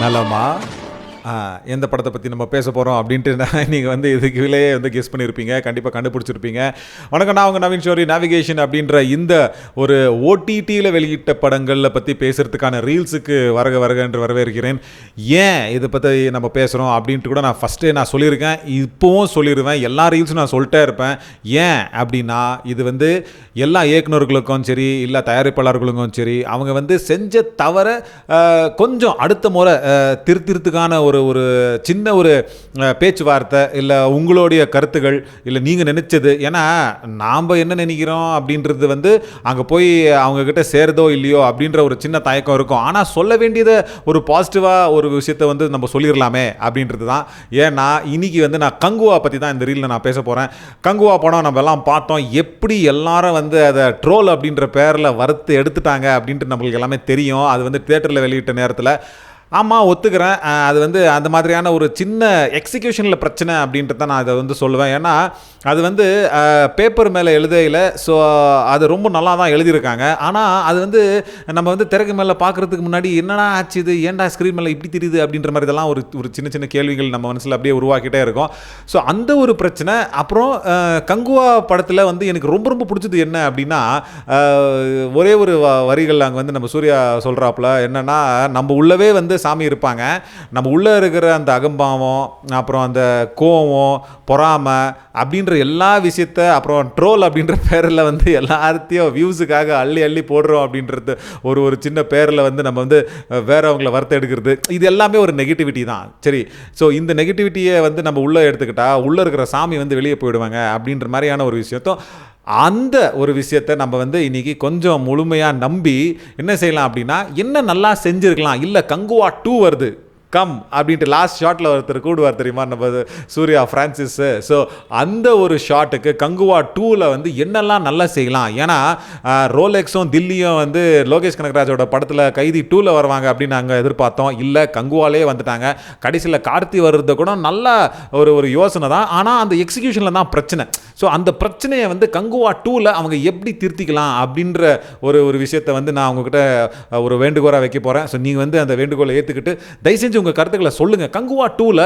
நலமா எந்த படத்தை பற்றி நம்ம பேச போகிறோம் அப்படின்ட்டு நீங்கள் வந்து இதுக்குள்ளேயே வந்து கெஸ் பண்ணியிருப்பீங்க, கண்டிப்பாக கண்டுபிடிச்சிருப்பீங்க. வணக்கம், நான் உங்கள் நவீன் ஷோரி. நேவிகேஷன் அப்படின்ற இந்த ஒரு ஓடிடியில் வெளியிட்ட படங்களில் பற்றி பேசுகிறதுக்கான ரீல்ஸுக்கு வருக என்று வரவேற்கிறேன். ஏன் இதை பற்றி நம்ம பேசுகிறோம் அப்படின்ட்டு கூட நான் ஃபஸ்ட்டே நான் சொல்லியிருக்கேன், இப்போவும் சொல்லிடுவேன், எல்லா ரீல்ஸும் நான் சொல்லிட்டே இருப்பேன். ஏன் அப்படின்னா இது வந்து எல்லா இயக்குநர்களுக்கும் சரி, இல்லை தயாரிப்பாளர்களுக்கும் சரி, அவங்க வந்து செஞ்ச தவிர கொஞ்சம் அடுத்த முறை திருத்திறதுக்கான ஒரு சின்ன ஒரு பேச்சுவார்த்தை, இல்லை உங்களுடைய கருத்துகள், இல்லை நீங்கள் நினைச்சது. ஏன்னா நாம் என்ன நினைக்கிறோம் அப்படின்றது வந்து அங்கே போய் அவங்கக்கிட்ட சேருதோ இல்லையோ அப்படின்ற ஒரு சின்ன தயக்கம் இருக்கும். ஆனால் சொல்ல வேண்டியதை ஒரு பாசிட்டிவாக ஒரு விஷயத்தை வந்து நம்ம சொல்லிடலாமே அப்படின்றது தான். ஏன்னா இன்னைக்கு வந்து நான் கங்குவா பற்றி தான் இந்த ரீலில் நான் பேச போகிறேன். கங்குவா படம் நம்ம எல்லாம் பார்த்தோம், எப்படி எல்லாரும் வந்து அதை ட்ரோல் அப்படின்ற பேரில் வறுத்து எடுத்துட்டாங்க அப்படின்ட்டு நம்மளுக்கு எல்லாமே தெரியும். அது வந்து தியேட்டரில் வெளியிட்ட நேரத்தில் ஆமாம் ஒத்துக்கிறேன், அது வந்து அந்த மாதிரியான ஒரு சின்ன எக்ஸிக்யூஷனில் பிரச்சனை அப்படின்ட்டு தான் நான் அதை வந்து சொல்லுவேன். ஏன்னா அது வந்து பேப்பர் மேலே எழுதையில், ஸோ அது ரொம்ப நல்லா தான் எழுதியிருக்காங்க. ஆனால் அது வந்து நம்ம வந்து திரைக்கு மேலே பார்க்குறதுக்கு முன்னாடி என்னடா ஆச்சு, இது ஏன்டா ஸ்க்ரீன் மேலே இப்படி தெரியுது அப்படின்ற மாதிரி இதெல்லாம் ஒரு சின்ன சின்ன கேள்விகள் நம்ம மனசில் அப்படியே உருவாக்கிட்டே இருக்கும். ஸோ அந்த ஒரு பிரச்சனை. அப்புறம் கங்குவா படத்தில் வந்து எனக்கு ரொம்ப ரொம்ப பிடிச்சது என்ன அப்படின்னா, ஒரே ஒரு வரிகள் அங்கே வந்து நம்ம சூர்யா சொல்கிறாப்புல என்னென்னா, நம்ம உள்ளவே வந்து சாமி இருப்பாங்க, நம்ம உள்ளே இருக்கிற அந்த அகம்பாவம், அப்புறம் அந்த கோவம், பொறாமை அப்படின்ற எல்லா விஷயத்த, அப்புறம் ட்ரோல் அப்படின்ற பேரில் வந்து எல்லாத்தையும் வியூஸுக்காக அள்ளி போடுறோம் அப்படின்றது ஒரு சின்ன பேரில் வந்து நம்ம வந்து வேறவங்களை வறுத்து எடுக்கிறது, இது எல்லாமே ஒரு நெகட்டிவிட்டி தான். சரி, ஸோ இந்த நெகட்டிவிட்டியை வந்து நம்ம உள்ளே எடுத்துக்கிட்டால் உள்ளே இருக்கிற சாமி வந்து வெளியே போயிடுவாங்க அப்படின்ற மாதிரியான ஒரு விஷயத்தோ, அந்த ஒரு விஷயத்தை நம்ம வந்து இன்றைக்கி கொஞ்சம் முழுமையாக நம்பி என்ன செய்யலாம் அப்படின்னா, என்ன நல்லா செஞ்சுருக்கலாம். இல்லை கங்குவா 2 வருது, கம் அப்படின்ட்டு லாஸ்ட் ஷாட்டில் ஒருத்தர் கூடுவார் தெரியுமா, நம்ம சூர்யா ஃப்ரான்சிஸு. ஸோ அந்த ஒரு ஷாட்டுக்கு கங்குவா 2ல் வந்து என்னெல்லாம் நல்லா செய்யலாம். ஏன்னா ரோலெக்ஸும் தில்லியும் வந்து லோகேஷ் கனகராஜோட படத்தில் கைதி 2ல் வருவாங்க அப்படின்னு நாங்கள் எதிர்பார்த்தோம். இல்லை கங்குவாலே வந்துட்டாங்க. கடைசியில் கார்த்தி வர்றது கூட நல்ல ஒரு யோசனை தான், ஆனால் அந்த எக்ஸிக்யூஷனில் தான் பிரச்சனை. ஸோ அந்த பிரச்சனையை வந்து கங்குவா 2ல் அவங்க எப்படி திருத்திக்கலாம் அப்படின்ற ஒரு விஷயத்தை வந்து நான் அவங்கக்கிட்ட ஒரு வேண்டுகோளாக வைக்க போகிறேன். ஸோ நீங்கள் வந்து அந்த வேண்டுகோளை ஏற்றுக்கிட்டு தயவு செஞ்சு உங்கள் கருத்துக்களை சொல்லுங்கள். கங்குவா 2ல்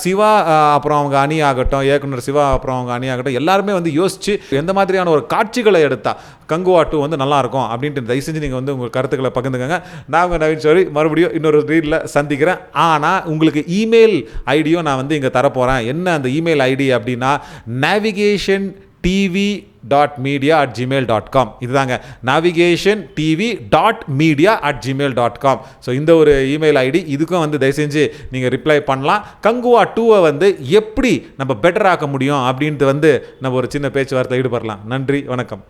சிவா அப்புறம் அவங்க அணி ஆகட்டும், இயக்குனர் சிவா அப்புறம் அவங்க அணி ஆகட்டும், எல்லாருமே வந்து யோசித்து எந்த மாதிரியான ஒரு காட்சிகளை எடுத்தால் கங்குவா 2 வந்து நல்லாயிருக்கும் அப்படின்ட்டு தயவு செஞ்சு நீங்கள் வந்து உங்கள் கருத்துக்களை பகிர்ந்துக்கங்க. நான் உங்கள் நவீன் ஷோரி மறுபடியும் இன்னொரு ரீலில் சந்திக்கிறேன். ஆனால் உங்களுக்கு இமெயில் ஐடியும் நான் வந்து இங்கே தரப்போகிறேன். என்ன அந்த இமெயில் ஐடி அப்படின்னா navigationtv.media@gmail.com. இதுதாங்க, navigationtv.media@gmail.com. ஸோ இந்த ஒரு இமெயில் ஐடி, இதுக்கும் வந்து தயவு செஞ்சு நீங்கள் ரிப்ளை பண்ணலாம். கங்குவா 2வை வந்து எப்படி நம்ம பெட்டர் ஆக்க முடியும் அப்படின்ட்டு வந்து நம்ம ஒரு சின்ன பேச்சுவார்த்தை ஈடுபடலாம். நன்றி, வணக்கம்.